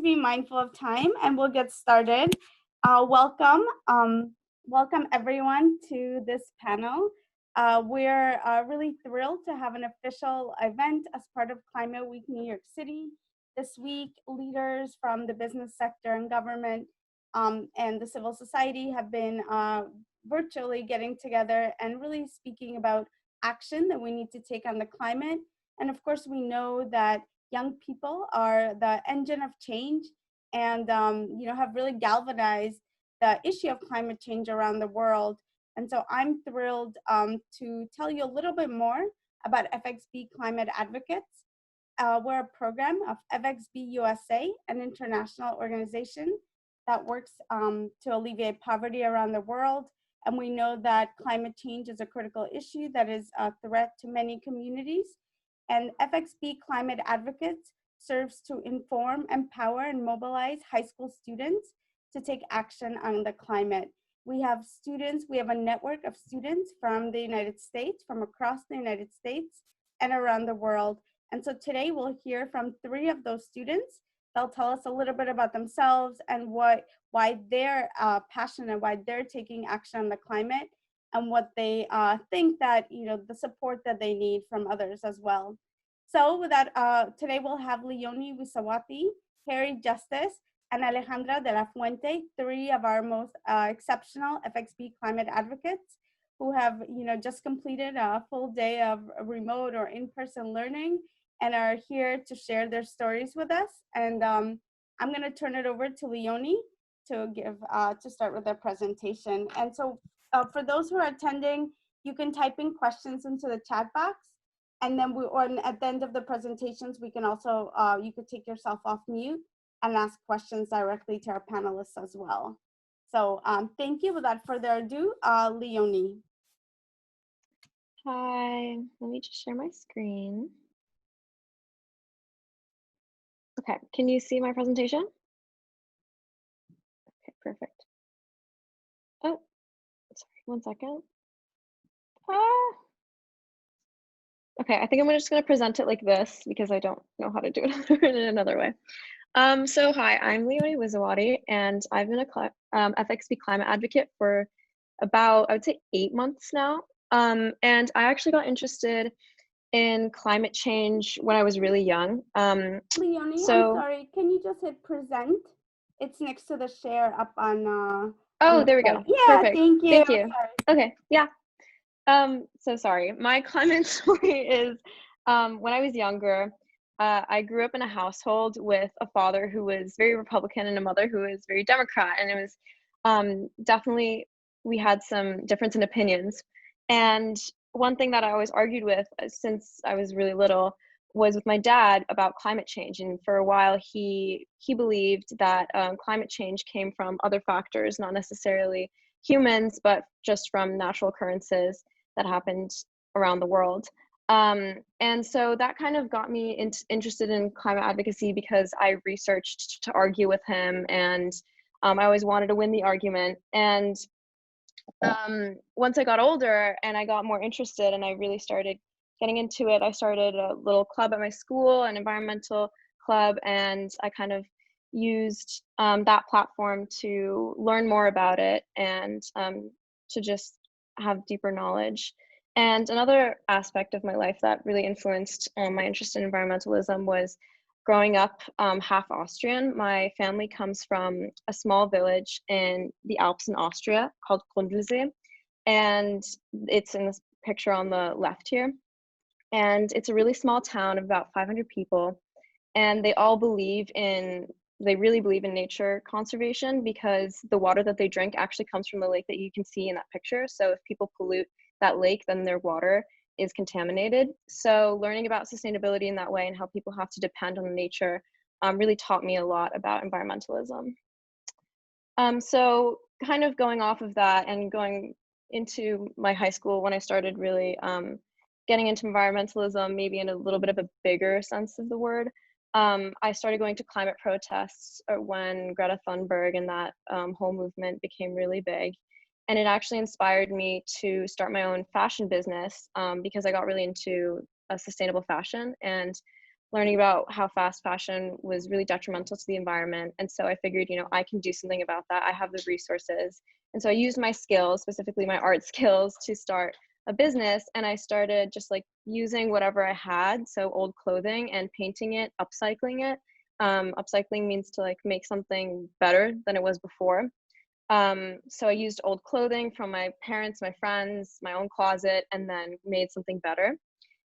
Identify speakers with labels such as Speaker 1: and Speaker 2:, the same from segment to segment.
Speaker 1: be mindful of time, and we'll get started. Welcome everyone to this panel. We're really thrilled to have an official event as part of Climate Week New York City. This week, leaders from the business sector and government and the civil society have been virtually getting together and really speaking about action that we need to take on the climate. And of course, we know that young people are the engine of change and have really galvanized the issue of climate change around the world. And so I'm thrilled to tell you a little bit more about FXB Climate Advocates. We're a program of FXB USA, an international organization that works to alleviate poverty around the world. And we know that climate change is a critical issue that is a threat to many communities. And FXB Climate Advocates serves to inform, empower, and mobilize high school students to take action on the climate. We have a network of students from the United States, from across the United States and around the world. And so today we'll hear from 3 of those students. They'll tell us a little bit about themselves and why they're passionate and why they're taking action on the climate, and what they think that, the support that they need from others as well. So with that, today we'll have Leonie Wisawati, Harry Justice, and Alejandra de la Fuente, 3 of our most exceptional FXB climate advocates who have, just completed a full day of remote or in-person learning and are here to share their stories with us. And I'm gonna turn it over to Leonie to start with their presentation. And so for those who are attending, you can type in questions into the chat box, and then at the end of the presentations, we can also, you could take yourself off mute and ask questions directly to our panelists as well. So thank you. Without further ado, Leonie.
Speaker 2: Hi, let me just share my screen. Okay, can you see my presentation? Okay, perfect. Oh, sorry, 1 second. Okay, I think I'm just gonna present it like this because I don't know how to do it in another way. So hi, I'm Leonie Wisawati, and I've been a FXB climate advocate for about, I would say, 8 months now. And I actually got interested in climate change when I was really young.
Speaker 1: Leonie, I'm sorry, can you just hit present? It's next to the share up on
Speaker 2: oh, there we go.
Speaker 1: Yeah,
Speaker 2: perfect.
Speaker 1: thank you.
Speaker 2: Thank you. Okay, yeah. So sorry, my climate story is when I was younger, I grew up in a household with a father who was very Republican and a mother who was very Democrat, and it was definitely, we had some difference in opinions. And one thing that I always argued with since I was really little was with my dad about climate change. And for a while, he believed that climate change came from other factors, not necessarily humans, but just from natural occurrences that happened around the world. And so that kind of got me interested in climate advocacy because I researched to argue with him, and I always wanted to win the argument. And once I got older and I got more interested and I really started getting into it, I started a little club at my school, an environmental club, and I kind of used that platform to learn more about it and to just have deeper knowledge. And another aspect of my life that really influenced my interest in environmentalism was growing up half Austrian. My family comes from a small village in the Alps in Austria called Grundlsee, and it's in this picture on the left here. And it's a really small town of about 500 people, and they really believe in nature conservation because the water that they drink actually comes from the lake that you can see in that picture. So if people pollute that lake, then their water is contaminated. So learning about sustainability in that way and how people have to depend on nature really taught me a lot about environmentalism. So kind of going off of that and going into my high school when I started really getting into environmentalism, maybe in a little bit of a bigger sense of the word, I started going to climate protests when Greta Thunberg and that whole movement became really big. And it actually inspired me to start my own fashion business because I got really into sustainable fashion. And learning about how fast fashion was really detrimental to the environment. And so I figured, I can do something about that. I have the resources. And so I used my skills, specifically my art skills, to start a business. And I started just like using whatever I had, so old clothing, and painting it, upcycling it. Upcycling means to like make something better than it was before. So I used old clothing from my parents, my friends, my own closet, and then made something better.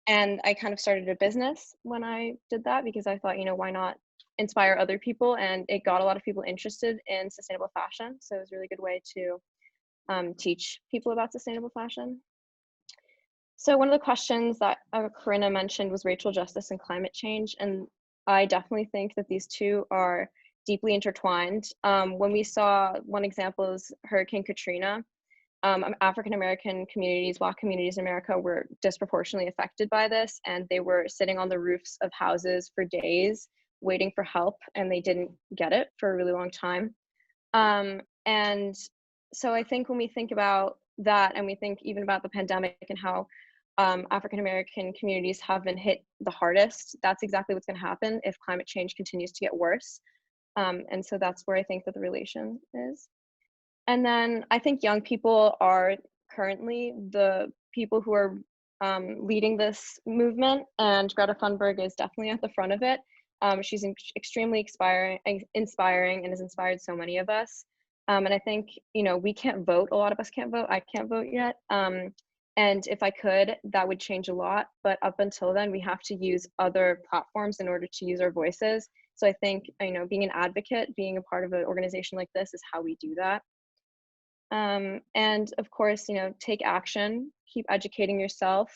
Speaker 2: And I kind of started a business when I did that, because I thought, why not inspire other people? And it got a lot of people interested in sustainable fashion. So it was a really good way to teach people about sustainable fashion. So one of the questions that Corinna mentioned was racial justice and climate change. And I definitely think that these two are deeply intertwined. When we saw, one example is Hurricane Katrina. African American communities, Black communities in America were disproportionately affected by this, and they were sitting on the roofs of houses for days waiting for help, and they didn't get it for a really long time. And so I think when we think about that, and we think even about the pandemic and how African American communities have been hit the hardest, that's exactly what's going to happen if climate change continues to get worse. And so that's where I think that the relation is. And then I think young people are currently the people who are leading this movement, and Greta Thunberg is definitely at the front of it. She's extremely inspiring and has inspired so many of us. And I think, we can't vote. A lot of us can't vote. I can't vote yet. And if I could, that would change a lot. But up until then, we have to use other platforms in order to use our voices. So I think, being an advocate, being a part of an organization like this is how we do that. And of course, take action, keep educating yourself,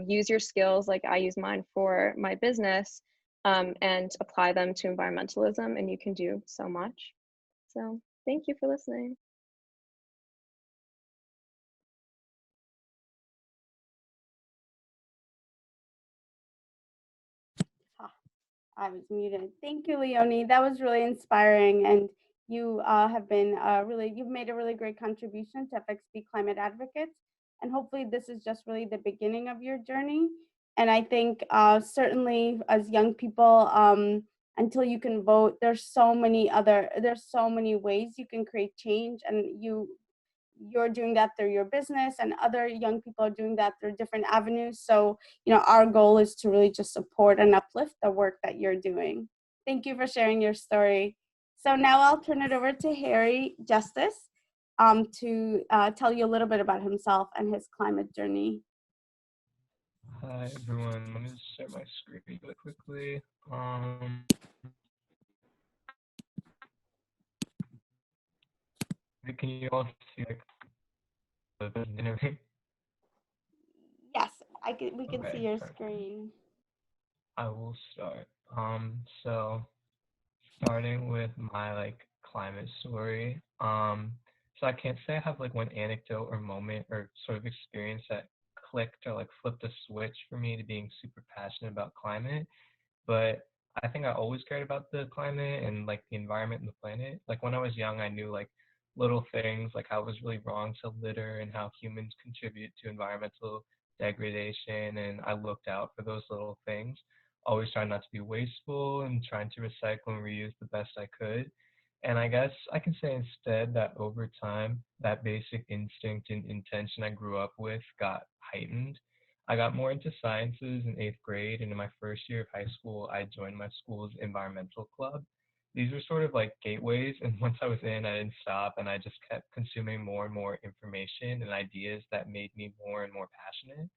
Speaker 2: use your skills like I use mine for my business, and apply them to environmentalism, and you can do so much. So thank you for listening.
Speaker 1: I was muted. Thank you, Leonie. That was really inspiring, and you have been you've made a really great contribution to FXB Climate Advocates, and hopefully this is just really the beginning of your journey. And I think certainly as young people, until you can vote, there's so many ways you can create change, and you're doing that through your business, and other young people are doing that through different avenues. So, our goal is to really just support and uplift the work that you're doing. Thank you for sharing your story. So now I'll turn it over to Harry Justice to tell you a little bit about himself and his climate journey.
Speaker 3: Hi everyone, let me just share my screen really quickly. Can you all see like the interview?
Speaker 1: Yes, we can see
Speaker 3: Okay,
Speaker 1: your
Speaker 3: perfect.
Speaker 1: screen.
Speaker 3: I will start. So starting with my like climate story. So I can't say I have like one anecdote or moment or sort of experience that clicked or like flipped a switch for me to being super passionate about climate. But I think I always cared about the climate and like the environment and the planet. Like when I was young, I knew like little things like how it was really wrong to litter and how humans contribute to environmental degradation. And I looked out for those little things, always trying not to be wasteful and trying to recycle and reuse the best I could. And I guess I can say instead that over time, that basic instinct and intention I grew up with got heightened. I got more into sciences in eighth grade, and in my first year of high school, I joined my school's environmental club. These were sort of like gateways, and once I was in, I didn't stop, and I just kept consuming more and more information and ideas that made me more and more passionate.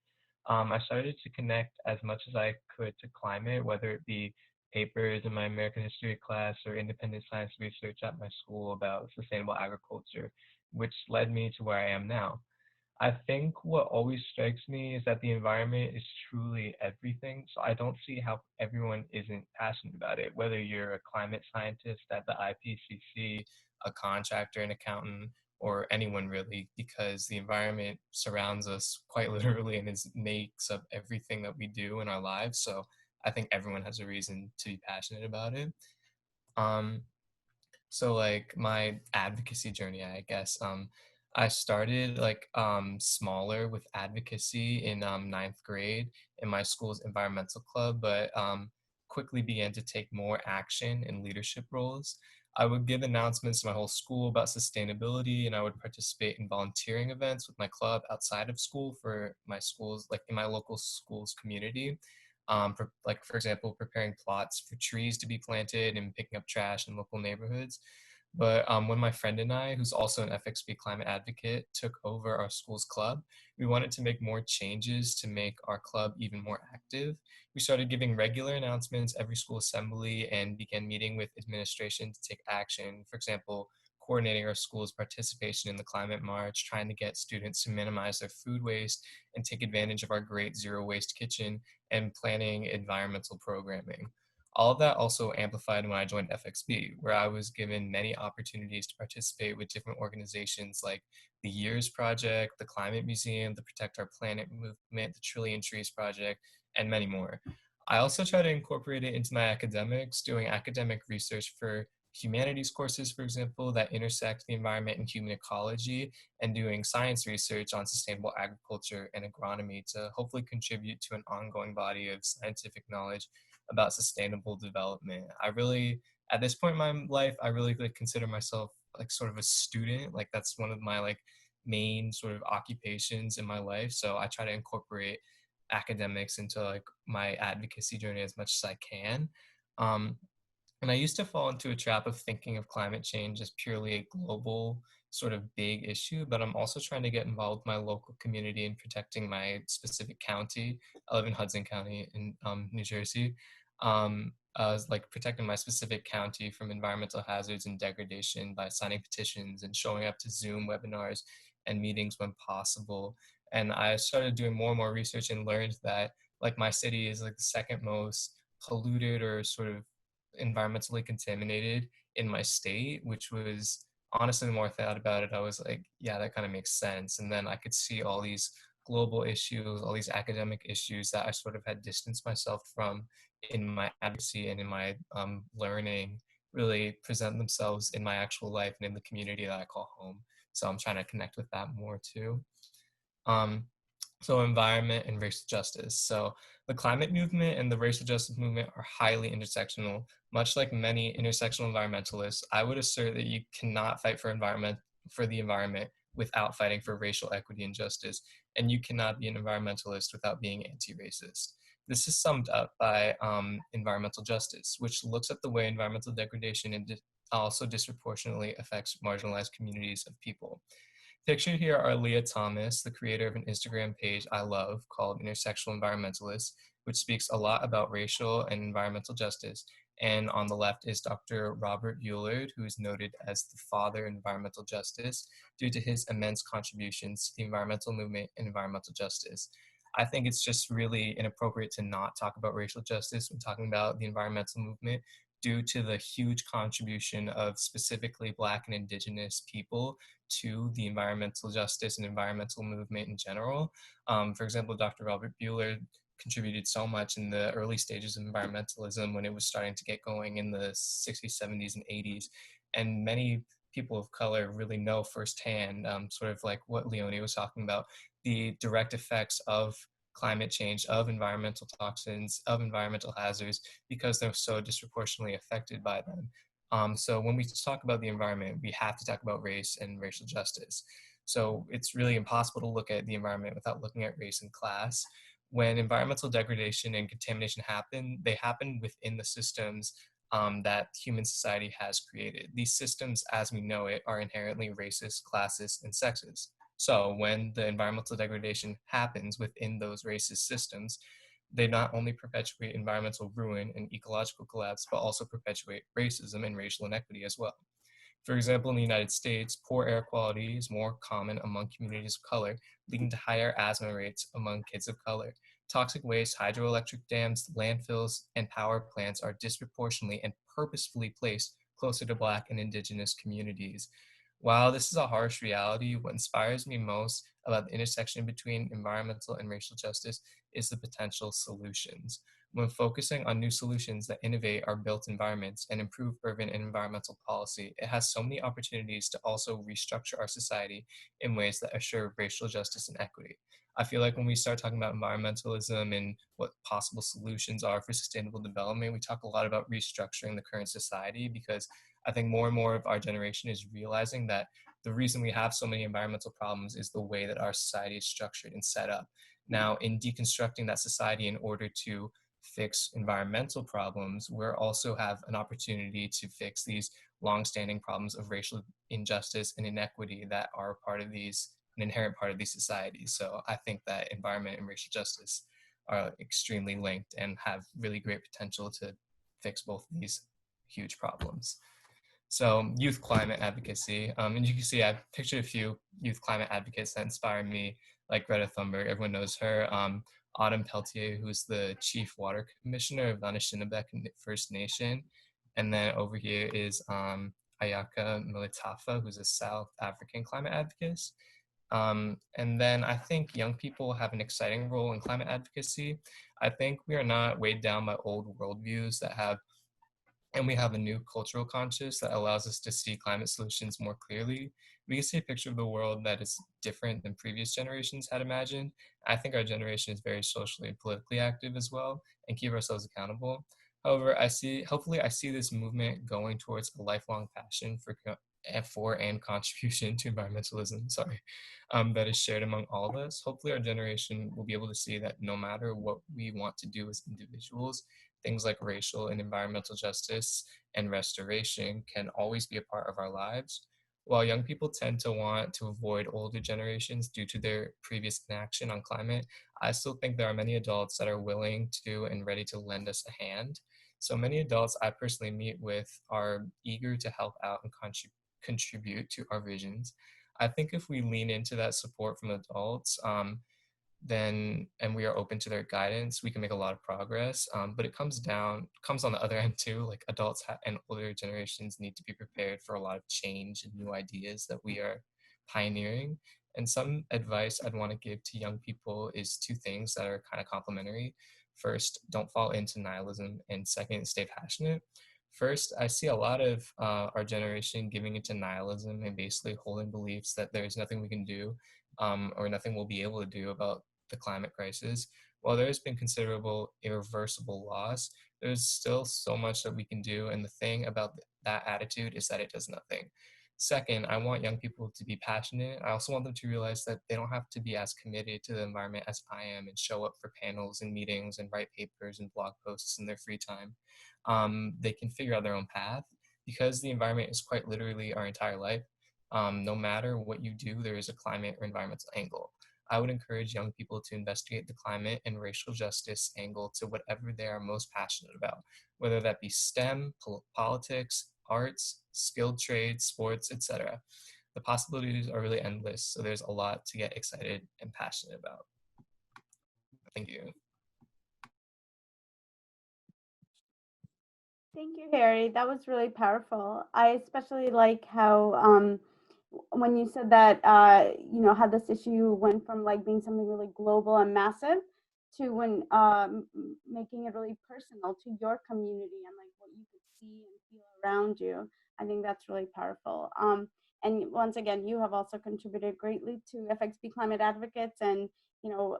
Speaker 3: I started to connect as much as I could to climate, whether it be papers in my American history class or independent science research at my school about sustainable agriculture, which led me to where I am now. I think what always strikes me is that the environment is truly everything. So I don't see how everyone isn't passionate about it, whether you're a climate scientist at the IPCC, a contractor, an accountant, or anyone really, because the environment surrounds us quite literally and makes up everything that we do in our lives. So I think everyone has a reason to be passionate about it. Um, so like my advocacy journey, I guess, I started like smaller with advocacy in ninth grade in my school's environmental club, but quickly began to take more action in leadership roles. I would give announcements to my whole school about sustainability, and I would participate in volunteering events with my club outside of school for my schools, like in my local school's community. For example, preparing plots for trees to be planted and picking up trash in local neighborhoods. But when my friend and I, who's also an FXB climate advocate, took over our school's club, we wanted to make more changes to make our club even more active. We started giving regular announcements every school assembly and began meeting with administration to take action. For example, coordinating our school's participation in the climate march, trying to get students to minimize their food waste and take advantage of our great zero waste kitchen, and planning environmental programming. All of that also amplified when I joined FXB, where I was given many opportunities to participate with different organizations like the Years Project, the Climate Museum, the Protect Our Planet movement, the Trillion Trees Project, and many more. I also try to incorporate it into my academics, doing academic research for humanities courses, for example, that intersect the environment and human ecology, and doing science research on sustainable agriculture and agronomy to hopefully contribute to an ongoing body of scientific knowledge about sustainable development. At this point in my life, I really like consider myself like sort of a student. Like that's one of my like main sort of occupations in my life. So I try to incorporate academics into like my advocacy journey as much as I can. Um, and I used to fall into a trap of thinking of climate change as purely a global sort of big issue, but I'm also trying to get involved with my local community in protecting my specific county. I live in Hudson County in New Jersey. I was like protecting my specific county from environmental hazards and degradation by signing petitions and showing up to Zoom webinars and meetings when possible. And I started doing more and more research and learned that like my city is like the second most polluted or sort of environmentally contaminated in my state, which was honestly, the more I thought about it, I was like, yeah, that kind of makes sense. And then I could see all these global issues, all these academic issues that I sort of had distanced myself from in my advocacy and in my learning really present themselves in my actual life and in the community that I call home. So I'm trying to connect with that more too. Um, so environment and racial justice. So the climate movement and the racial justice movement are highly intersectional. Much like many intersectional environmentalists, I would assert that you cannot fight for the environment without fighting for racial equity and justice, and you cannot be an environmentalist without being anti-racist. This is summed up by environmental justice, which looks at the way environmental degradation and also disproportionately affects marginalized communities of people. Pictured here are Leah Thomas, the creator of an Instagram page I love called Intersectional Environmentalist, which speaks a lot about racial and environmental justice. And on the left is Dr. Robert Bullard, who is noted as the father of environmental justice due to his immense contributions to the environmental movement and environmental justice. I think it's just really inappropriate to not talk about racial justice when talking about the environmental movement due to the huge contribution of specifically Black and Indigenous people to the environmental justice and environmental movement in general. For example, Dr. Robert Bullard contributed so much in the early stages of environmentalism when it was starting to get going in the 60s, 70s, and 80s. And many people of color really know firsthand, sort of like what Leonie was talking about, the direct effects of climate change, of environmental toxins, of environmental hazards, because they're so disproportionately affected by them. So when we talk about the environment, we have to talk about race and racial justice. So it's really impossible to look at the environment without looking at race and class. When environmental degradation and contamination happen, they happen within the systems that human society has created. These systems, as we know it, are inherently racist, classist, and sexist. So when the environmental degradation happens within those racist systems, they not only perpetuate environmental ruin and ecological collapse, but also perpetuate racism and racial inequity as well. For example, in the United States, poor air quality is more common among communities of color, leading to higher asthma rates among kids of color. Toxic waste, hydroelectric dams, landfills, and power plants are disproportionately and purposefully placed closer to Black and Indigenous communities. While this is a harsh reality, what inspires me most about the intersection between environmental and racial justice is the potential solutions. When focusing on new solutions that innovate our built environments and improve urban and environmental policy, it has so many opportunities to also restructure our society in ways that assure racial justice and equity. I feel like when we start talking about environmentalism and what possible solutions are for sustainable development, we talk a lot about restructuring the current society, because I think more and more of our generation is realizing that the reason we have so many environmental problems is the way that our society is structured and set up. Now, in deconstructing that society in order to fix environmental problems, we also have an opportunity to fix these longstanding problems of racial injustice and inequity that are an inherent part of these societies. So I think that environment and racial justice are extremely linked and have really great potential to fix both of these huge problems. So youth climate advocacy, and you can see I've pictured a few youth climate advocates that inspire me, like Greta Thunberg, everyone knows her. Autumn Peltier, who's the Chief Water Commissioner of the Anishinaabe First Nation. And then over here is Ayaka Militafa, who's a South African climate advocate. And then I think young people have an exciting role in climate advocacy. I think we are not weighed down by old worldviews and we have a new cultural conscience that allows us to see climate solutions more clearly. We can see a picture of the world that is different than previous generations had imagined. I think our generation is very socially and politically active as well, and keep ourselves accountable. However, hopefully I see this movement going towards a lifelong passion for and contribution to environmentalism, that is shared among all of us. Hopefully our generation will be able to see that no matter what we want to do as individuals, things like racial and environmental justice and restoration can always be a part of our lives. While young people tend to want to avoid older generations due to their previous inaction on climate, I still think there are many adults that are willing to and ready to lend us a hand. So many adults I personally meet with are eager to help out and contribute to our visions. I think if we lean into that support from adults, and we are open to their guidance, we can make a lot of progress. But it comes on the other end too, like adults and older generations need to be prepared for a lot of change and new ideas that we are pioneering. And some advice I'd want to give to young people is two things that are kind of complementary. First, don't fall into nihilism, and second, stay passionate. First, I see a lot of our generation giving into nihilism and basically holding beliefs that there's nothing we can do, or nothing we'll be able to do about the climate crisis. While there has been considerable irreversible loss, there's still so much that we can do. And the thing about that attitude is that it does nothing. Second, I want young people to be passionate. I also want them to realize that they don't have to be as committed to the environment as I am and show up for panels and meetings and write papers and blog posts in their free time. They can figure out their own path, because the environment is quite literally our entire life. No matter what you do, there is a climate or environmental angle. I would encourage young people to investigate the climate and racial justice angle to whatever they are most passionate about, whether that be STEM, politics, arts, skilled trades, sports, etc. The possibilities are really endless, so there's a lot to get excited and passionate about. Thank you.
Speaker 1: Thank you, Harry. That was really powerful. I especially like how when you said that how this issue went from like being something really global and massive to when making it really personal to your community and like what you could see and feel around you. I think that's really powerful. And once again, you have also contributed greatly to FXB Climate Advocates, and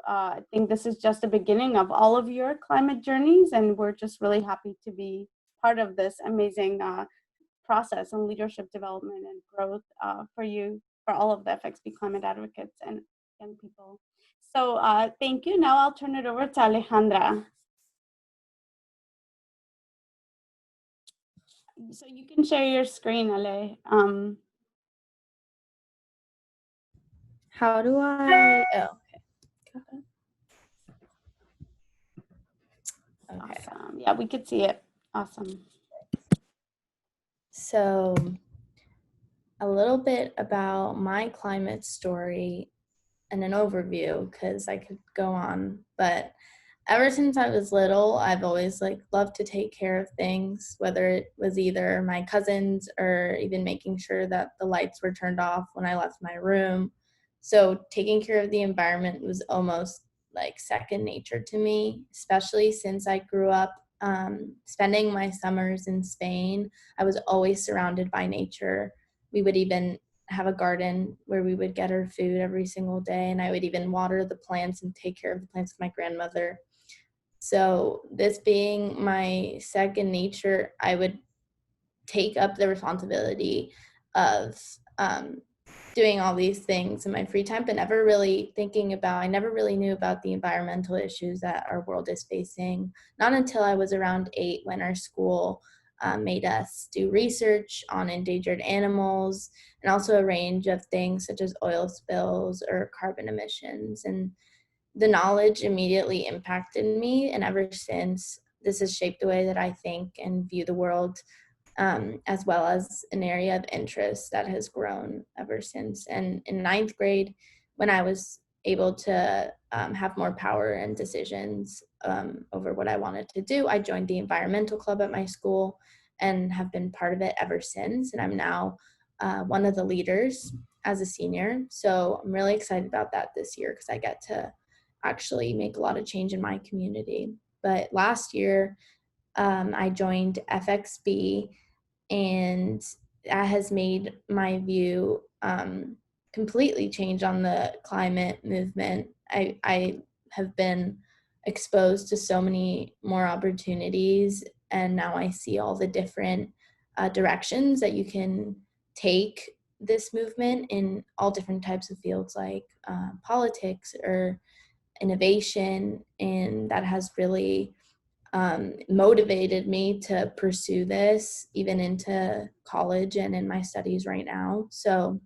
Speaker 1: I think this is just the beginning of all of your climate journeys, and we're just really happy to be part of this amazing process and leadership development and growth for all of the FXB Climate Advocates and young people. So thank you. Now I'll turn it over to Alejandra. So you can share your screen, Ale.
Speaker 4: How do I? Oh, okay. Okay.
Speaker 1: Awesome. Yeah, we could see it. Awesome.
Speaker 4: So a little bit about my climate story and an overview, because I could go on, but ever since I was little, I've always loved to take care of things, whether it was either my cousins or even making sure that the lights were turned off when I left my room. So taking care of the environment was almost like second nature to me, especially since I grew up spending my summers in Spain. I was always surrounded by nature. We would even have a garden where we would get our food every single day, and I would even water the plants and take care of the plants with my grandmother. So this being my second nature, I would take up the responsibility of doing all these things in my free time, but never really thinking about, I never really knew about the environmental issues that our world is facing. Not until I was around 8 when our school made us do research on endangered animals and also a range of things such as oil spills or carbon emissions. And the knowledge immediately impacted me. And ever since, this has shaped the way that I think and view the world, as well as an area of interest that has grown ever since. And in ninth grade, when I was able to have more power and decisions over what I wanted to do, I joined the environmental club at my school and have been part of it ever since. And I'm now one of the leaders as a senior. So I'm really excited about that this year because I get to actually make a lot of change in my community. But last year, I joined FXB, and that has made my view completely change on the climate movement. I have been exposed to so many more opportunities, and now I see all the different directions that you can take this movement in all different types of fields like politics or innovation, and that has really motivated me to pursue this even into college and in my studies right now. So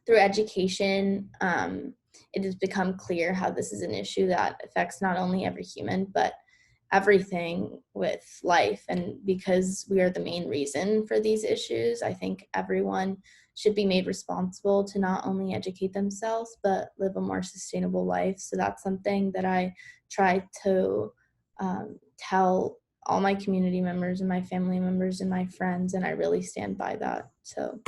Speaker 4: through education, it has become clear how this is an issue that affects not only every human, but everything with life. And because we are the main reason for these issues, I think everyone should be made responsible to not only educate themselves, but live a more sustainable life. So that's something that I try to tell all my community members and my family members and my friends, and I really stand by that. So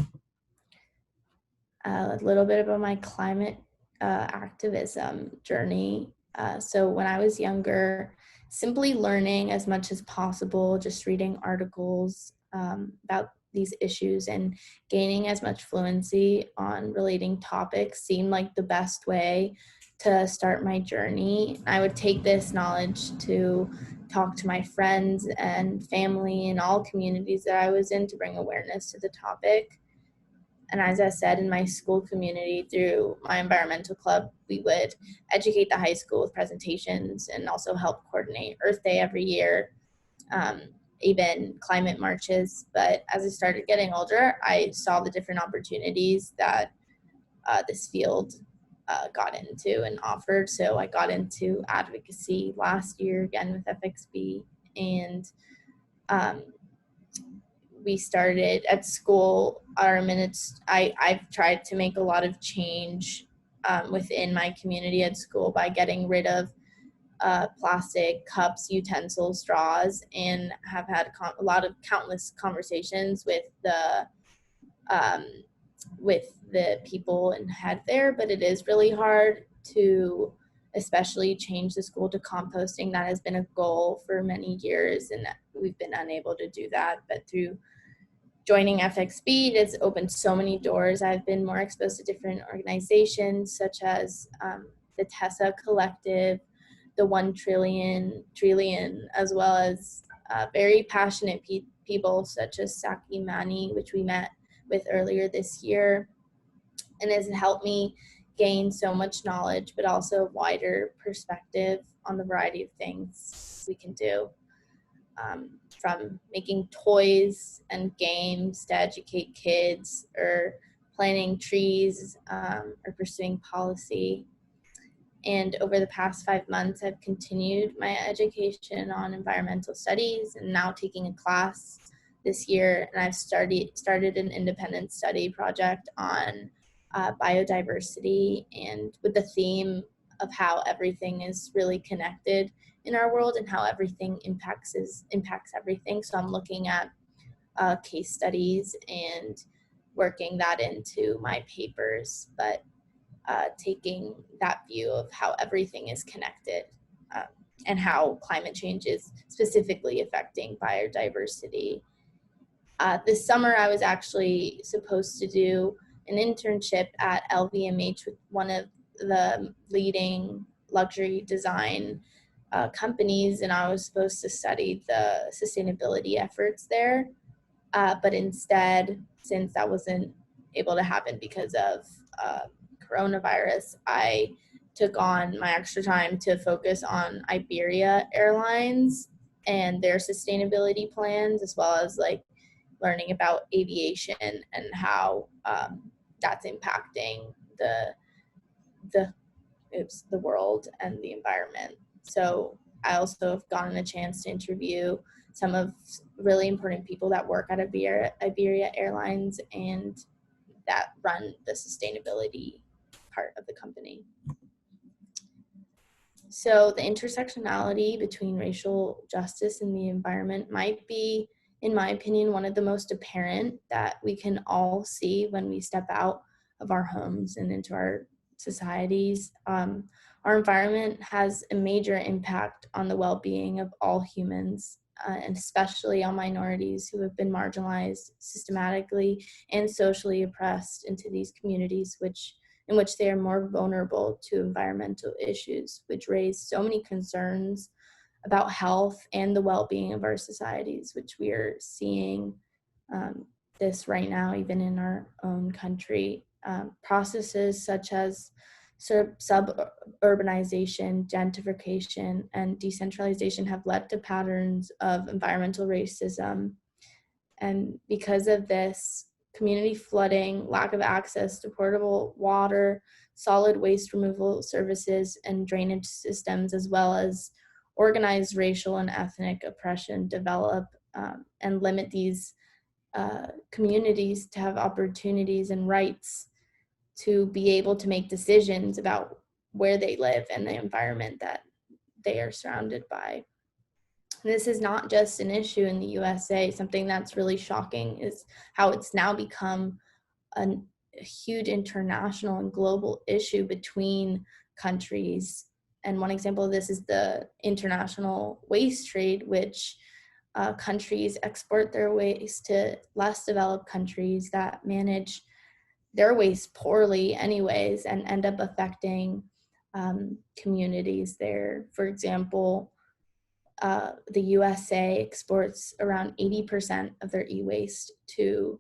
Speaker 4: a little bit about my climate activism journey. So when I was younger, simply learning as much as possible, just reading articles about these issues and gaining as much fluency on relating topics seemed like the best way to start my journey. I would take this knowledge to talk to my friends and family and all communities that I was in to bring awareness to the topic. And as I said, in my school community, through my environmental club, we would educate the high school with presentations and also help coordinate Earth Day every year, even climate marches. But as I started getting older, I saw the different opportunities that this field got into and offered. So I got into advocacy last year again with FXB, and we started at school our minutes. I've tried to make a lot of change within my community at school by getting rid of plastic cups, utensils, straws, and have had a lot of countless conversations with the people and head there. But it is really hard to especially change the school to composting. That has been a goal for many years, and we've been unable to do that. But through joining FXB, it's opened so many doors. I've been more exposed to different organizations such as the Tessa Collective, the 1 Trillion, as well as very passionate people such as Saki Mani, which we met with earlier this year, and has helped me gain so much knowledge, but also a wider perspective on the variety of things we can do. From making toys and games to educate kids, or planting trees, or pursuing policy. And over the past 5 months, I've continued my education on environmental studies and now taking a class this year. And I've started an independent study project on biodiversity, and with the theme of how everything is really connected in our world and how everything impacts everything. So I'm looking at case studies and working that into my papers. But taking that view of how everything is connected, and how climate change is specifically affecting biodiversity. This summer, I was actually supposed to do an internship at LVMH with one of the leading luxury design companies, and I was supposed to study the sustainability efforts there. But instead, since that wasn't able to happen because of coronavirus, I took on my extra time to focus on Iberia Airlines and their sustainability plans, as well as like learning about aviation and how that's impacting the world and the environment. So I also have gotten a chance to interview some of really important people that work at Iberia Airlines and that run the sustainability part of the company. So the intersectionality between racial justice and the environment might be, in my opinion, one of the most apparent that we can all see when we step out of our homes and into our societies. Our environment has a major impact on the well-being of all humans, and especially on minorities who have been marginalized systematically and socially oppressed into these communities, in which they are more vulnerable to environmental issues, which raise so many concerns about health and the well-being of our societies, which we are seeing this right now, even in our own country. Processes such as suburbanization, gentrification, and decentralization have led to patterns of environmental racism. And because of this, community flooding, lack of access to portable water, solid waste removal services, and drainage systems, as well as organized racial and ethnic oppression develop and limit these communities to have opportunities and rights to be able to make decisions about where they live and the environment that they are surrounded by. This is not just an issue in the USA. Something that's really shocking is how it's now become a huge international and global issue between countries. And one example of this is the international waste trade, which countries export their waste to less developed countries that manage their waste poorly anyways and end up affecting communities there. For example, the USA exports around 80% of their e-waste to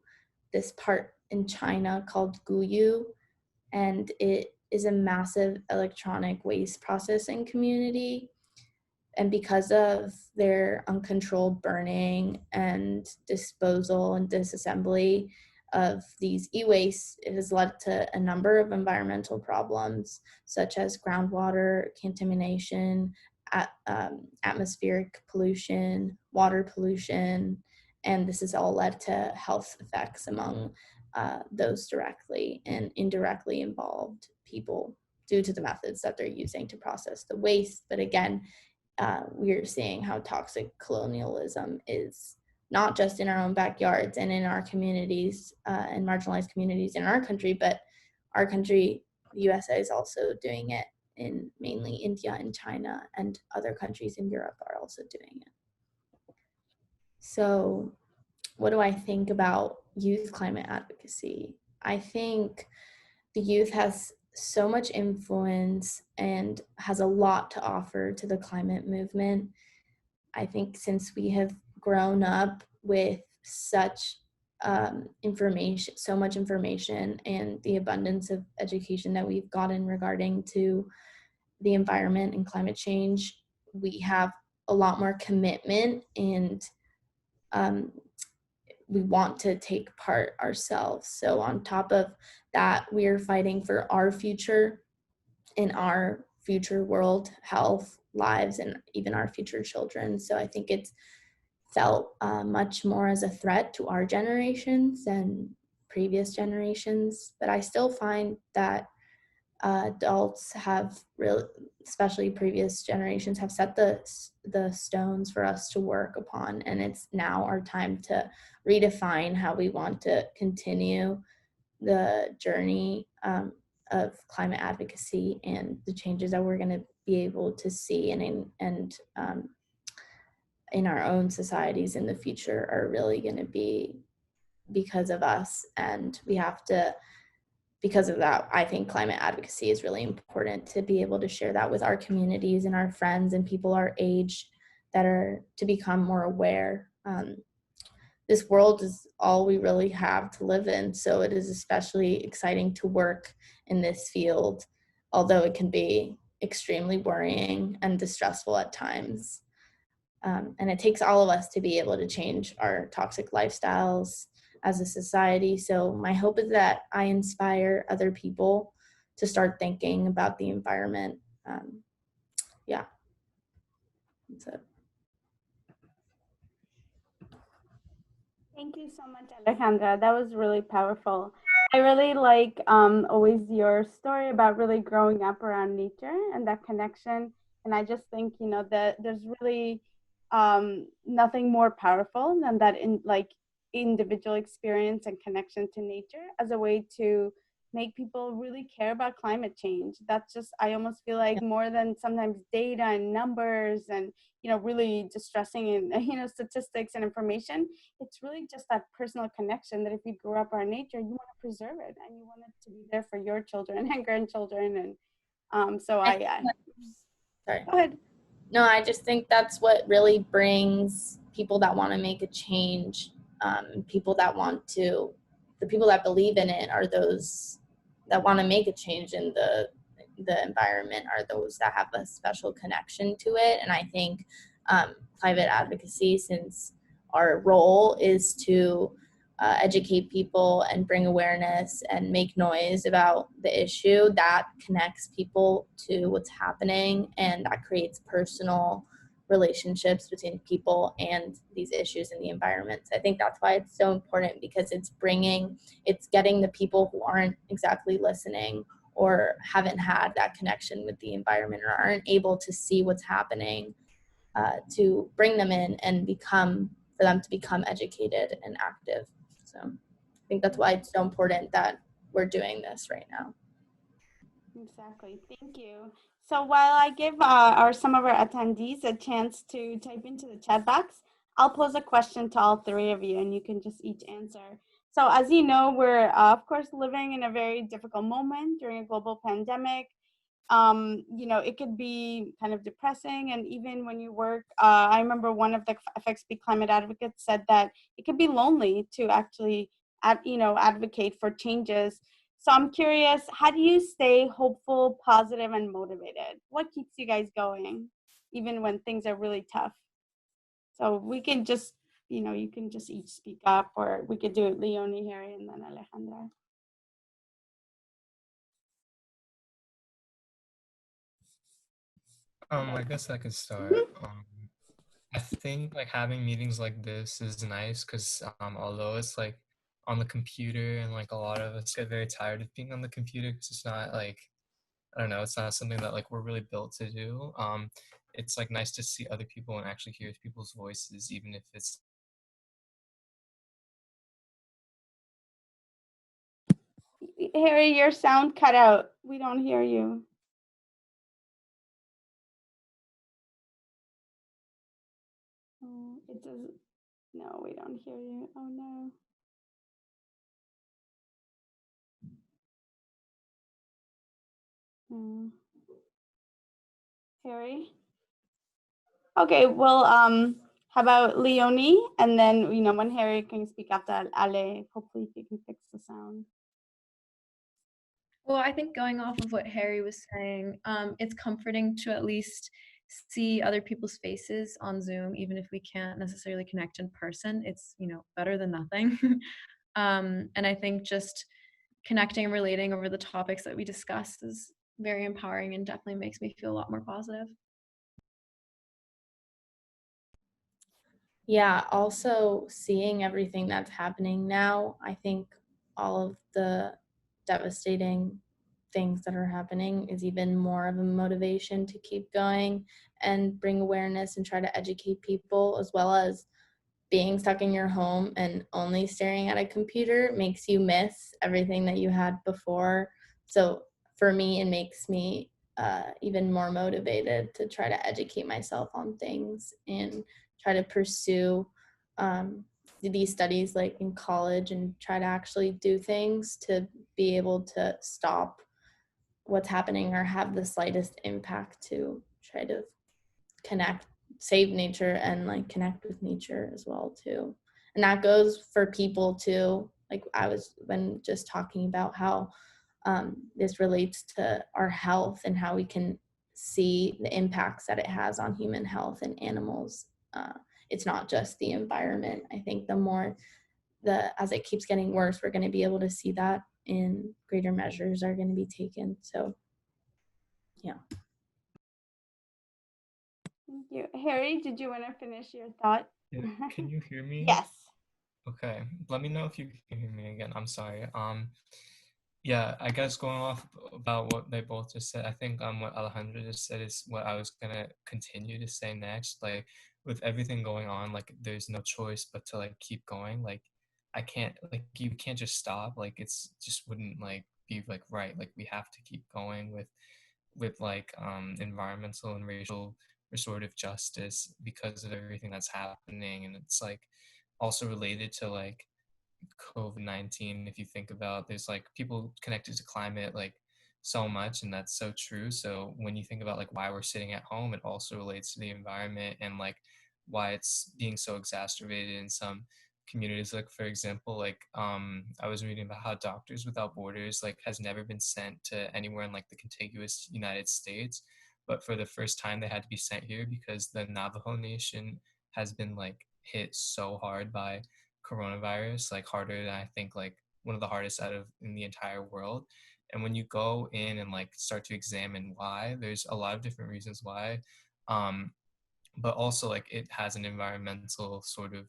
Speaker 4: this part in China called Guyu, and it is a massive electronic waste processing community. And because of their uncontrolled burning and disposal and disassembly of these e-waste, it has led to a number of environmental problems, such as groundwater contamination, atmospheric pollution, water pollution, and this has all led to health effects among those directly and indirectly involved people due to the methods that they're using to process the waste. But again, we're seeing how toxic colonialism is not just in our own backyards and in our communities and marginalized communities in our country, but our country, the USA, is also doing it in mainly India and China, and other countries in Europe are also doing it. So what do I think about youth climate advocacy? I think the youth has so much influence and has a lot to offer to the climate movement. I think since we have grown up with such information, so much information, and the abundance of education that we've gotten regarding to the environment and climate change, we have a lot more commitment, and we want to take part ourselves. So on top of that, we're fighting for our future in our future world, health, lives, and even our future children. So I think it's felt much more as a threat to our generations than previous generations. But I still find that adults have really, especially previous generations, have set the stones for us to work upon, and it's now our time to redefine how we want to continue the journey of climate advocacy and the changes that we're going to be able to see and in our own societies in the future are really going to be because of us. And we have to, because of that, I think climate advocacy is really important to be able to share that with our communities and our friends and people our age that are to become more aware. This world is all we really have to live in, so it is especially exciting to work in this field, although it can be extremely worrying and distressful at times. And it takes all of us to be able to change our toxic lifestyles as a society. So my hope is that I inspire other people to start thinking about the environment. Yeah, that's it.
Speaker 1: Thank you so much, Alejandra. That was really powerful. I really like always your story about really growing up around nature and that connection. And I just think, you know, that there's really nothing more powerful than that in like individual experience and connection to nature as a way to make people really care about climate change. That's just, I almost feel like more than sometimes data and numbers and, you know, really distressing and, you know, statistics and information. It's really just that personal connection that if you grew up around nature, you want to preserve it and you want it to be there for your children and grandchildren. And so
Speaker 4: Sorry.
Speaker 1: Go ahead.
Speaker 4: No, I just think that's what really brings people that want to make a change, people that want to, the people that believe in it are those that want to make a change in the environment, are those that have a special connection to it. And I think climate advocacy, since our role is to educate people and bring awareness and make noise about the issue, that connects people to what's happening and that creates personal relationships between people and these issues in the environment. So I think that's why it's so important, because it's getting the people who aren't exactly listening or haven't had that connection with the environment or aren't able to see what's happening, to bring them in and for them to become educated and active. So I think that's why it's so important that we're doing this right now.
Speaker 1: Exactly. Thank you. So while I give some of our attendees a chance to type into the chat box, I'll pose a question to all three of you and you can just each answer. So as you know, we're of course living in a very difficult moment during a global pandemic. You know, it could be kind of depressing. And even when you work, I remember one of the FXB climate advocates said that it could be lonely to actually, advocate for changes. So I'm curious, how do you stay hopeful, positive, and motivated? What keeps you guys going, even when things are really tough? So we can just, you can just each speak up, or we could do it, Leonie, Harry, and then Alejandra.
Speaker 3: I guess I could start. I think like having meetings like this is nice because although it's like on the computer and like a lot of us get very tired of being on the computer because it's not like, I don't know, it's not something that like we're really built to do. It's like nice to see other people and actually hear people's voices, even if it's
Speaker 1: Harry, your sound cut out. We don't hear you. Oh, it doesn't. No, we don't hear you. Oh no. Harry. Okay. Well, how about Leonie, and then when Harry can speak after Ale, hopefully he can fix the sound.
Speaker 2: Well, I think going off of what Harry was saying, it's comforting to at least see other people's faces on Zoom, even if we can't necessarily connect in person. It's, better than nothing. And I think just connecting and relating over the topics that we discussed is very empowering and definitely makes me feel a lot more positive.
Speaker 4: Yeah, also seeing everything that's happening now, I think all of the devastating things that are happening is even more of a motivation to keep going and bring awareness and try to educate people, as well as being stuck in your home and only staring at a computer makes you miss everything that you had before. So for me, it makes me even more motivated to try to educate myself on things and try to pursue these studies like in college and try to actually do things to be able to stop what's happening or have the slightest impact to try to connect, save nature and like connect with nature as well too. And that goes for people too. Like I was been just talking about how this relates to our health and how we can see the impacts that it has on human health and animals. It's not just the environment. I think as it keeps getting worse, we're going to be able to see that, and greater measures are going to be taken. So, yeah.
Speaker 1: Thank you. Harry, did you want to finish your thought?
Speaker 3: Yeah, can you hear me?
Speaker 1: Yes.
Speaker 3: Okay, let me know if you can hear me again. I'm sorry. Yeah, I guess going off about what they both just said, I think what Alejandra just said is what I was gonna continue to say next. Like with everything going on, like there's no choice but to like keep going. Like I can't like you can't just stop. Like it's just wouldn't like be like right. Like we have to keep going with like environmental and racial restorative justice because of everything that's happening, and it's like also related to like COVID-19. If you think about, there's like people connected to climate like so much, and that's so true. So when you think about like why we're sitting at home, it also relates to the environment and like why it's being so exacerbated in some communities. Like for example, like I was reading about how Doctors Without Borders like has never been sent to anywhere in like the contiguous United States, but for the first time they had to be sent here because the Navajo Nation has been like hit so hard by coronavirus, like harder than I think, like one of the hardest out of in the entire world. And when you go in and like start to examine why, there's a lot of different reasons why. Um, but also like it has an environmental sort of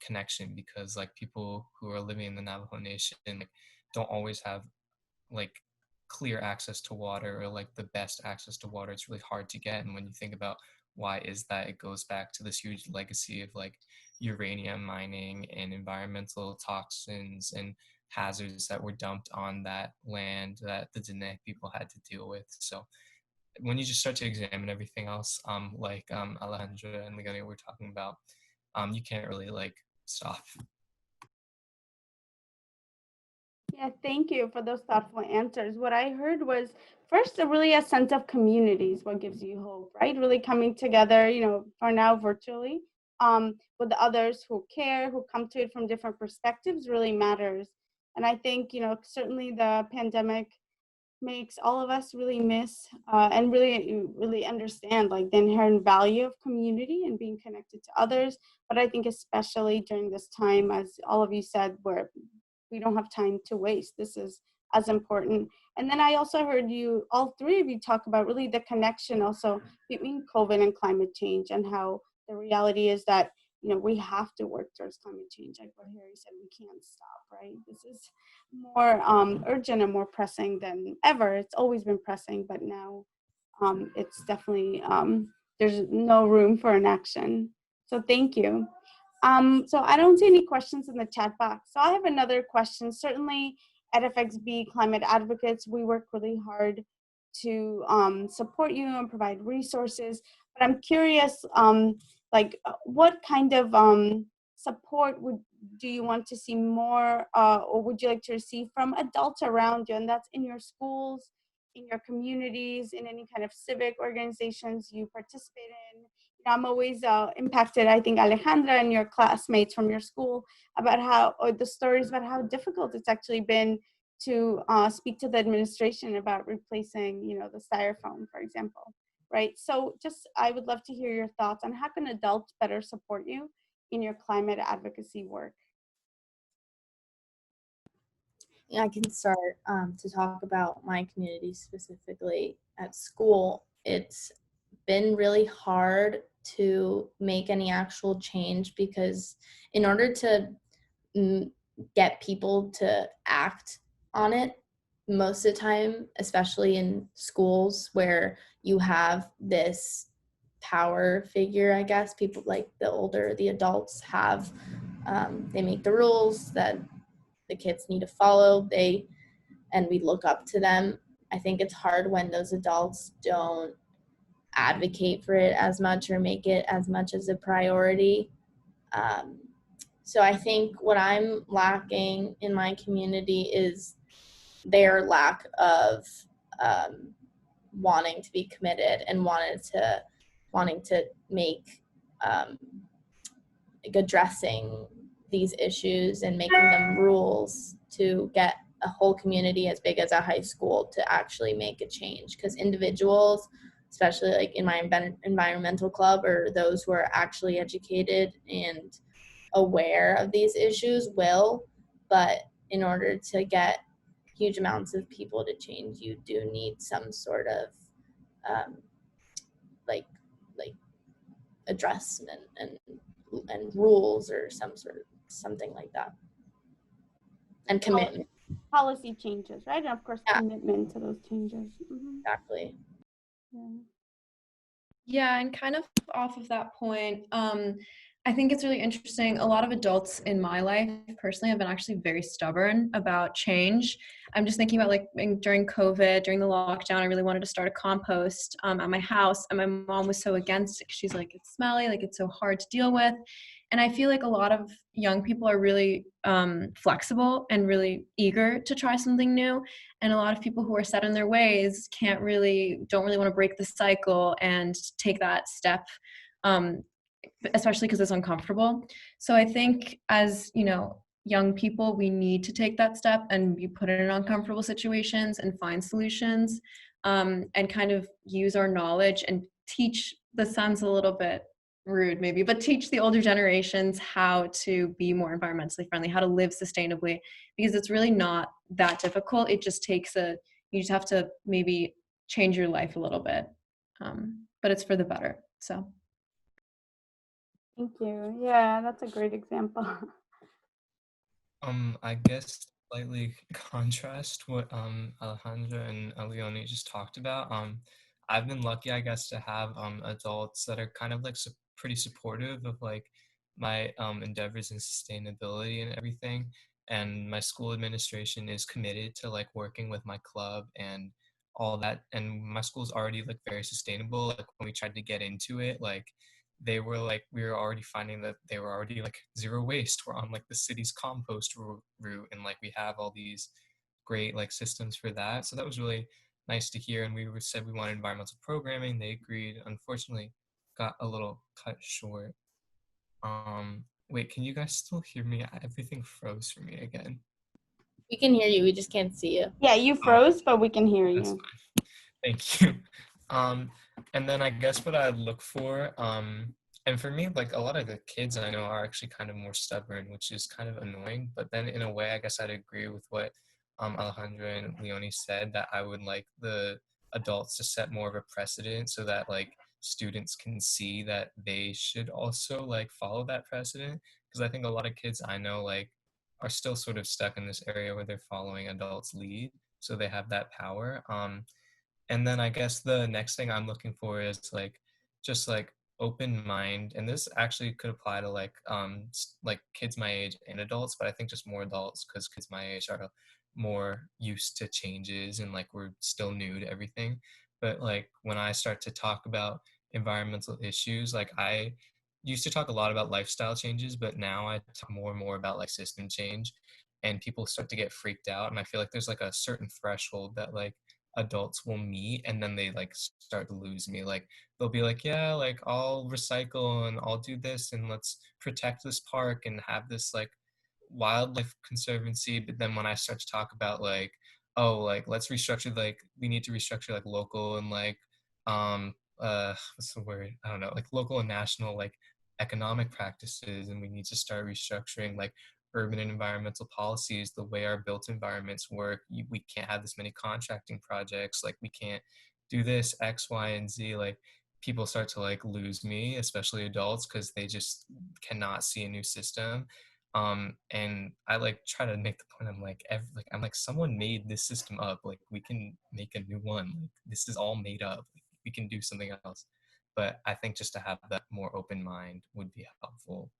Speaker 3: connection because like people who are living in the Navajo Nation like don't always have like clear access to water or like the best access to water. It's really hard to get. And when you think about why is that, it goes back to this huge legacy of like uranium mining and environmental toxins and hazards that were dumped on that land that the Diné people had to deal with. So when you just start to examine everything else, like Alejandra and Ligania were talking about, you can't really like stop.
Speaker 1: Yeah, thank you for those thoughtful answers. What I heard was first, really a sense of community is what gives you hope, right? Really coming together, for now virtually, with the others who care, who come to it from different perspectives really matters. And I think, certainly the pandemic makes all of us really miss and really understand like the inherent value of community and being connected to others. But I think especially during this time, as all of you said, where we don't have time to waste, this is as important. And then I also heard you, all three of you, talk about really the connection also between COVID and climate change, and how the reality is that we have to work towards climate change. Like what Harry said, we can't stop, right? This is more urgent and more pressing than ever. It's always been pressing, but now it's definitely, there's no room for inaction. So thank you. So I don't see any questions in the chat box. So I have another question. Certainly at FXB Climate Advocates, we work really hard to support you and provide resources. But I'm curious, what kind of support do you want to see more, or would you like to receive from adults around you? And that's in your schools, in your communities, in any kind of civic organizations you participate in. I'm always impacted, I think, Alejandra and your classmates from your school, or the stories about how difficult it's actually been to speak to the administration about replacing, the styrofoam, for example, right? So I would love to hear your thoughts on how can adults better support you in your climate advocacy work?
Speaker 4: I can start to talk about my community specifically at school. It's been really hard to make any actual change because in order to get people to act on it, most of the time, especially in schools where you have this power figure, I guess, people like the adults have, they make the rules that the kids need to follow. and we look up to them. I think it's hard when those adults don't advocate for it as much or make it as much as a priority. So I think what I'm lacking in my community is their lack of wanting to be committed and wanting to make like addressing these issues and making them rules to get a whole community as big as a high school to actually make a change. Because individuals, especially like in my environmental club, or those who are actually educated and aware of these issues will, but in order to get huge amounts of people to change, you do need some sort of like addressment and rules or some sort of something like that, and commitment.
Speaker 1: Policy changes, right? And of course,
Speaker 4: Yeah.
Speaker 1: commitment to those changes.
Speaker 4: Exactly.
Speaker 1: Yeah.
Speaker 5: Yeah, and kind of off of that point, I think it's really interesting. A lot of adults in my life personally have been actually very stubborn about change. I'm just thinking about like during COVID, during the lockdown, I really wanted to start a compost at my house, and my mom was so against it. She's like, it's smelly, like it's so hard to deal with. And I feel like a lot of young people are really flexible and really eager to try something new. And a lot of people who are set in their ways don't really want to break the cycle and take that step, especially because it's uncomfortable. So I think as, you know, young people, we need to take that step and be put in uncomfortable situations and find solutions, and kind of use our knowledge and teach, this sounds a little bit rude maybe, but teach the older generations how to be more environmentally friendly, how to live sustainably, because it's really not that difficult. It just takes you just have to maybe change your life a little bit, but it's for the better. So
Speaker 1: Thank you. Yeah, that's a great example.
Speaker 3: I guess slightly contrast what Alejandra and Leonie just talked about. I've been lucky, I guess, to have adults that are kind of like pretty supportive of like my endeavors in sustainability and everything. And my school administration is committed to like working with my club and all that. And my school's already like very sustainable. Like when we tried to get into it, like they were like, we were already finding that they were already like zero waste. We're on like the city's compost route, and like we have all these great like systems for that. So that was really nice to hear. And said we wanted environmental programming. They agreed. Unfortunately, got a little cut short. Wait, can you guys still hear me? Everything froze for me again.
Speaker 4: We can hear you. We just can't see you.
Speaker 1: Yeah, you froze, but we can hear
Speaker 3: That's
Speaker 1: you.
Speaker 3: fine. Thank you. And then I guess what I look for, and for me, like a lot of the kids I know are actually kind of more stubborn, which is kind of annoying. But then in a way, I guess I'd agree with what Alejandra and Leonie said, that I would like the adults to set more of a precedent so that like students can see that they should also like follow that precedent. Because I think a lot of kids I know like are still sort of stuck in this area where they're following adults' lead, so they have that power. And then I guess the next thing I'm looking for is like just like open mind, and this actually could apply to like kids my age and adults, but I think just more adults because kids my age are more used to changes and like we're still new to everything. But like when I start to talk about environmental issues, like I used to talk a lot about lifestyle changes, but now I talk more and more about like system change, and people start to get freaked out. And I feel like there's like a certain threshold that like adults will meet, and then they like start to lose me. Like they'll be like, yeah, like I'll recycle and I'll do this and let's protect this park and have this like wildlife conservancy. But then when I start to talk about like, oh, like let's restructure, like we need to restructure like local and like what's the word, I don't know, like local and national like economic practices, and we need to start restructuring like urban and environmental policies, the way our built environments work. We can't have this many contracting projects, like we can't do this X, Y, and Z. Like people start to like lose me, especially adults, because they just cannot see a new system. And I like try to make the point, I'm like I'm like, someone made this system up, like we can make a new one, like this is all made up, like, we can do something else. But I think just to have that more open mind would be helpful.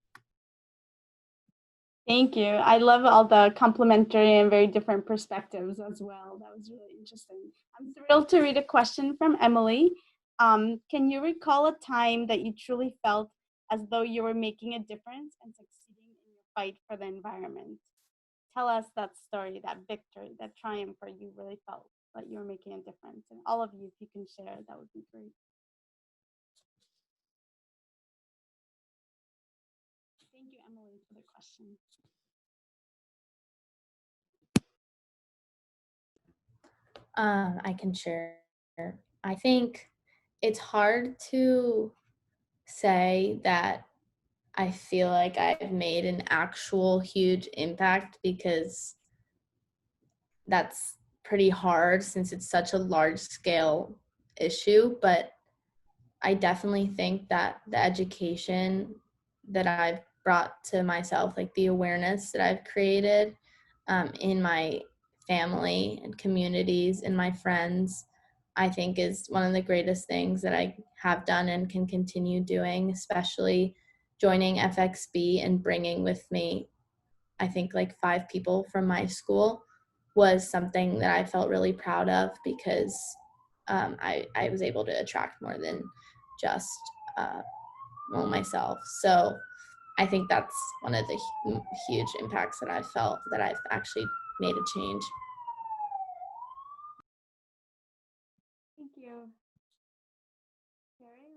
Speaker 1: Thank you. I love all the complementary and very different perspectives as well. That was really interesting. I'm thrilled to read a question from Emily. Can you recall a time that you truly felt as though you were making a difference and succeeding in your fight for the environment? Tell us that story, that victory, that triumph where you really felt that you were making a difference. And all of you, if you can share, that would be great. Thank you, Emily, for the question.
Speaker 4: I can share. I think it's hard to say that I feel like I've made an actual huge impact because that's pretty hard since it's such a large scale issue. But I definitely think that the education that I've brought to myself, like the awareness that I've created in my family and communities and my friends, I think is one of the greatest things that I have done and can continue doing, especially joining FXB and bringing with me, I think, like 5 people from my school was something that I felt really proud of because I was able to attract more than just myself. So I think that's one of the huge impacts that I've felt, that I've actually made a change.
Speaker 1: Thank you. Carrie,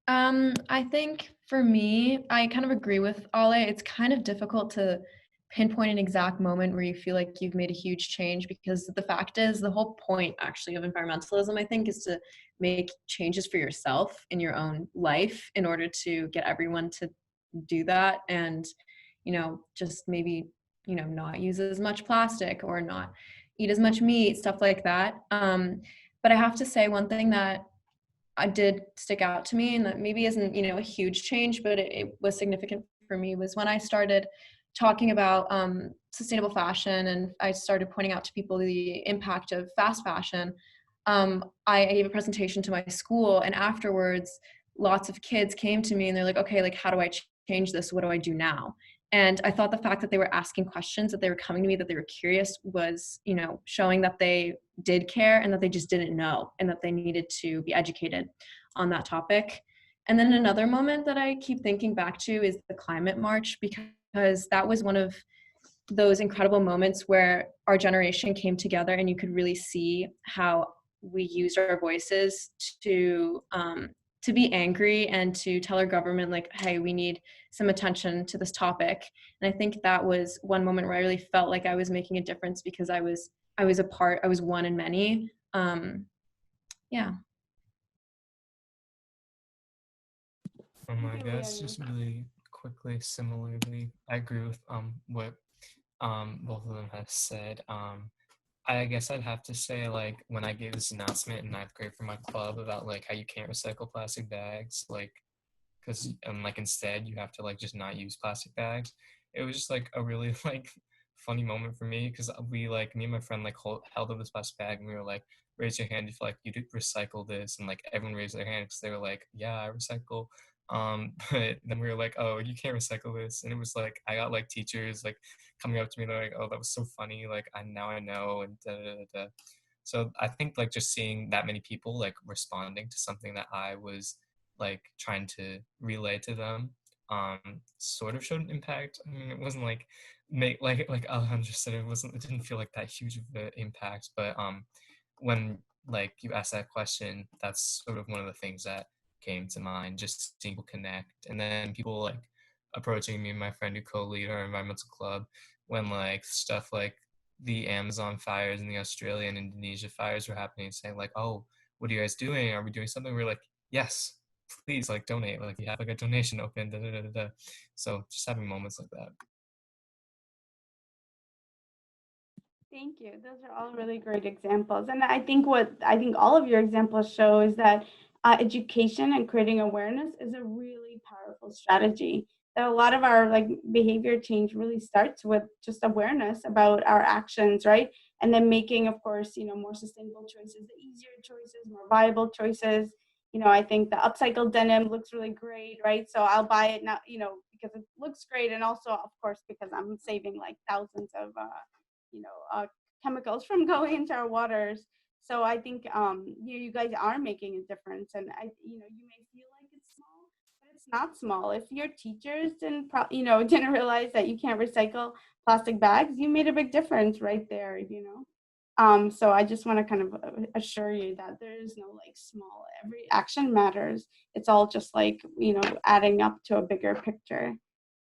Speaker 1: Leonie?
Speaker 5: I think for me, I kind of agree with Ale. It's kind of difficult to pinpoint an exact moment where you feel like you've made a huge change, because the fact is, the whole point actually of environmentalism, I think, is to make changes for yourself in your own life in order to get everyone to do that, and just maybe not use as much plastic or not eat as much meat, stuff like that. But I have to say, one thing that I did stick out to me, and that maybe isn't a huge change, but it was significant for me, was when I started talking about sustainable fashion, and I started pointing out to people the impact of fast fashion. I gave a presentation to my school, and afterwards lots of kids came to me and they're like, okay, like, how do I change this? What do I do now? And I thought the fact that they were asking questions, that they were coming to me, that they were curious, was showing that they did care and that they just didn't know, and that they needed to be educated on that topic. And then another moment that I keep thinking back to is the climate march, because that was one of those incredible moments where our generation came together, and you could really see how we used our voices to be angry and to tell our government, like, hey, we need some attention to this topic. And I think that was one moment where I really felt like I was making a difference, because I was one in many. Yeah.
Speaker 3: I guess just really quickly, similarly, I agree with what both of them have said. I guess I'd have to say, like, when I gave this announcement in ninth grade for my club about like how you can't recycle plastic bags, like, because like instead you have to like just not use plastic bags. It was just like a really like funny moment for me, because me and my friend like held up this plastic bag, and we were like, raise your hand if like you did recycle this, and like everyone raised their hand because they were like, yeah, I recycle. But then we were like, oh, you can't recycle this, and it was like I got like teachers like coming up to me, they're like, oh, that was so funny, like I know, and da da da da. So I think like just seeing that many people like responding to something that I was like trying to relay to them sort of showed an impact. I mean, it wasn't like like Alejandra said, it didn't feel like that huge of an impact, but when like you asked that question, that's sort of one of the things that came to mind, just seeing people connect, and then people like approaching me and my friend who co-lead our environmental club when like stuff like the Amazon fires and the Australia and Indonesia fires were happening, saying like, oh, what are you guys doing? Are we doing something? We're like, yes, please, like, donate. Like, you have like a donation open. Da, da, da, da, da. So just having moments like that.
Speaker 1: Thank you. Those are all really great examples. And I think what I think all of your examples show is that education and creating awareness is a really powerful strategy. That a lot of our like behavior change really starts with just awareness about our actions, right? And then making, of course, more sustainable choices, the easier choices, more viable choices, I think the upcycled denim looks really great, right? So I'll buy it now, because it looks great, and also, of course, because I'm saving like thousands of, chemicals from going into our waters. So I think you guys are making a difference, and you may feel like it's small, but it's not small. If your teachers didn't, didn't realize that you can't recycle plastic bags, you made a big difference right there. So I just want to kind of assure you that there is no like small, every action matters. It's all just like, adding up to a bigger picture.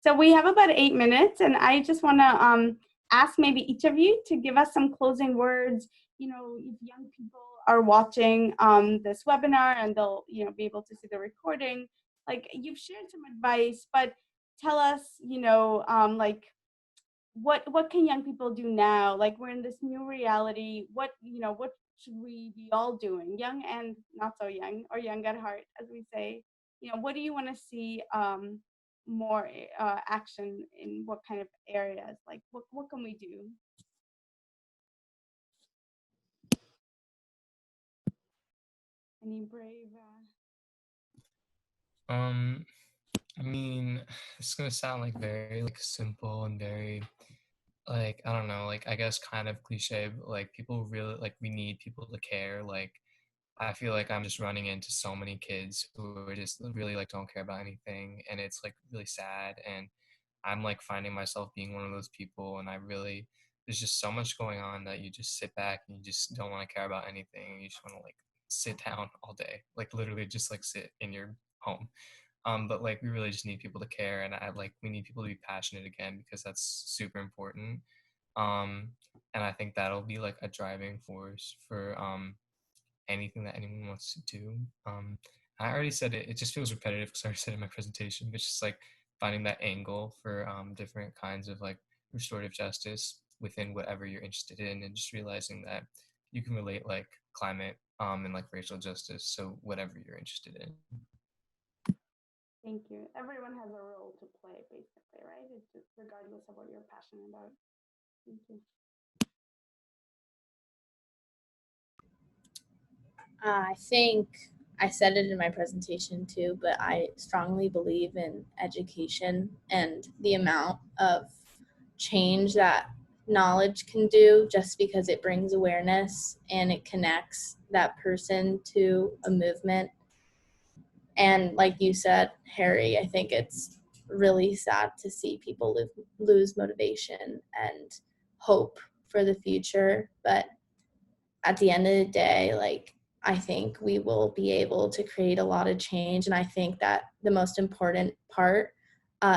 Speaker 1: So we have about 8 minutes, and I just want to ask maybe each of you to give us some closing words. If young people are watching this webinar and they'll, be able to see the recording, like you've shared some advice, but tell us, like, what can young people do now? Like we're in this new reality. What should we be all doing, young and not so young, or young at heart, as we say? What do you want to see more action in what kind of areas? Like what can we do? Any brave?
Speaker 3: I mean, it's gonna sound like very like simple and very like I don't know, like I guess kind of cliche, but like people really like we need people to care. Like I feel like I'm just running into so many kids who are just really like don't care about anything, and it's like really sad. And I'm like finding myself being one of those people, and there's just so much going on that you just sit back and you just don't want to care about anything. You just want to like sit down all day, like literally just like sit in your home. But like we really just need people to care, and we need people to be passionate again because that's super important. Um, and I think that'll be like a driving force for anything that anyone wants to do. I already said it. It just feels repetitive because I already said it in my presentation. But it's just like finding that angle for different kinds of like restorative justice within whatever you're interested in, and just realizing that you can relate like climate and like racial justice. So whatever you're interested in.
Speaker 1: Thank you. Everyone has a role to play, basically, right? It's just regardless of what you're passionate about. Thank you.
Speaker 4: I think I said it in my presentation too, but I strongly believe in education and the amount of change that knowledge can do just because it brings awareness and it connects that person to a movement. And like you said, Harry, I think it's really sad to see people lose motivation and hope for the future. But at the end of the day, like, I think we will be able to create a lot of change. And I think that the most important part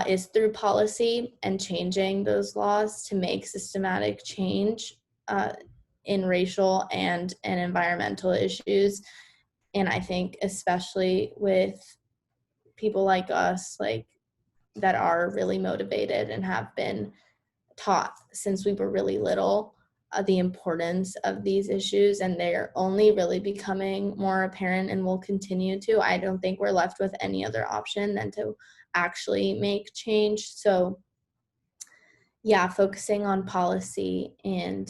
Speaker 4: is through policy and changing those laws to make systematic change in racial and environmental issues. And I think especially with people like us, like that are really motivated and have been taught since we were really little the importance of these issues, and they're only really becoming more apparent and will continue to. I don't think we're left with any other option than to actually make change. So yeah, focusing on policy. And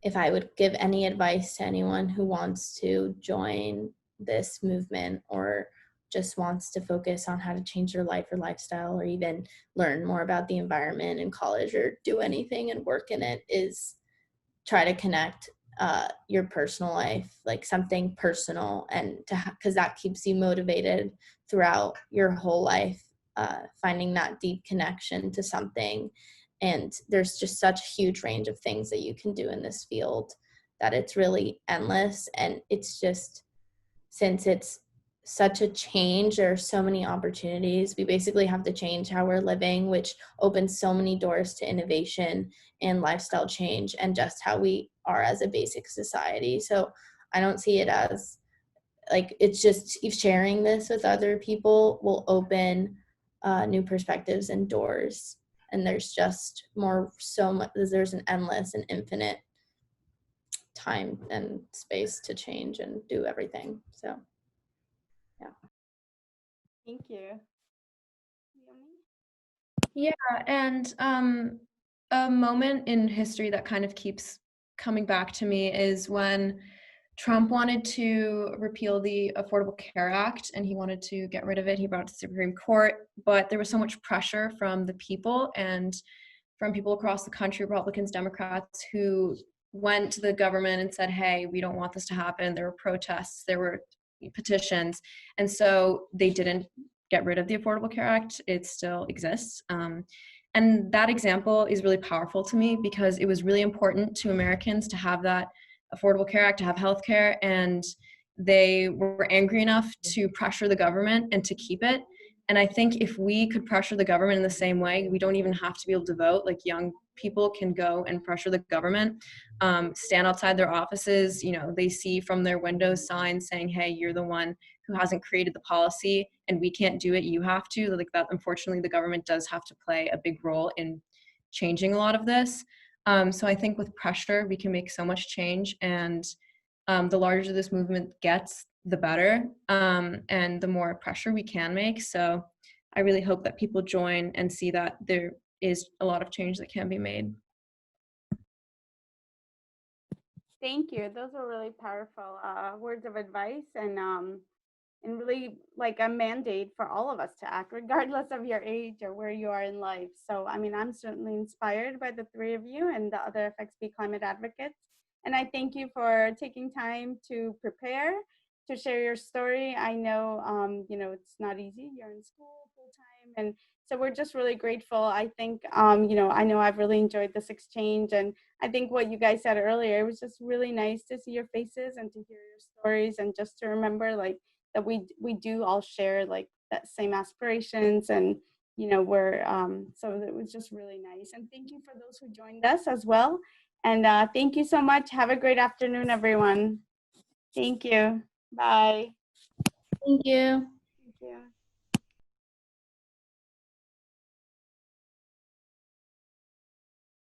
Speaker 4: if I would give any advice to anyone who wants to join this movement or just wants to focus on how to change their life or lifestyle, or even learn more about the environment in college or do anything and work in it, is try to connect your personal life, like something personal, and because that keeps you motivated throughout your whole life, finding that deep connection to something. And there's just such a huge range of things that you can do in this field that it's really endless. And it's just, since it's such a change, there are so many opportunities. We basically have to change how we're living, which opens so many doors to innovation and lifestyle change and just how we are as a basic society. So I don't see it as like, it's just sharing this with other people will open new perspectives and doors. And there's just more, so much, there's an endless and infinite time and space to change and do everything. So yeah.
Speaker 1: Thank you.
Speaker 5: Yeah, and a moment in history that kind of keeps coming back to me is when Trump wanted to repeal the Affordable Care Act and he wanted to get rid of it. He brought it to the Supreme Court, but there was so much pressure from the people and from people across the country, Republicans, Democrats, who went to the government and said, hey, we don't want this to happen. There were protests, there were petitions. And so they didn't get rid of the Affordable Care Act. It still exists. And that example is really powerful to me because it was really important to Americans to have that Affordable Care Act, to have health care, and they were angry enough to pressure the government and to keep it. And I think if we could pressure the government in the same way, we don't even have to be able to vote. Like young people can go and pressure the government, stand outside their offices. You know, they see from their windows signs saying, hey, you're the one who hasn't created the policy and we can't do it, you have to. Like that, unfortunately, the government does have to play a big role in changing a lot of this. So I think with pressure, we can make so much change. And the larger this movement gets, the better, and the more pressure we can make. So I really hope that people join and see that there is a lot of change that can be made.
Speaker 1: Thank you. Those are really powerful words of advice, and really like a mandate for all of us to act, regardless of your age or where you are in life. So, I mean, I'm certainly inspired by the three of you and the other FXB climate advocates. And I thank you for taking time to prepare, to share your story. I know, you know, it's not easy. You're in school full time. And so we're just really grateful. I think, you know, I know I've really enjoyed this exchange. And I think what you guys said earlier, it was just really nice to see your faces and to hear your stories and just to remember like that we do all share like that same aspirations, and you know we're so it was just really nice. And thank you for those who joined us as well. And thank you so much. Have a great afternoon, everyone. Thank you. Bye.
Speaker 4: Thank you.
Speaker 1: Thank you.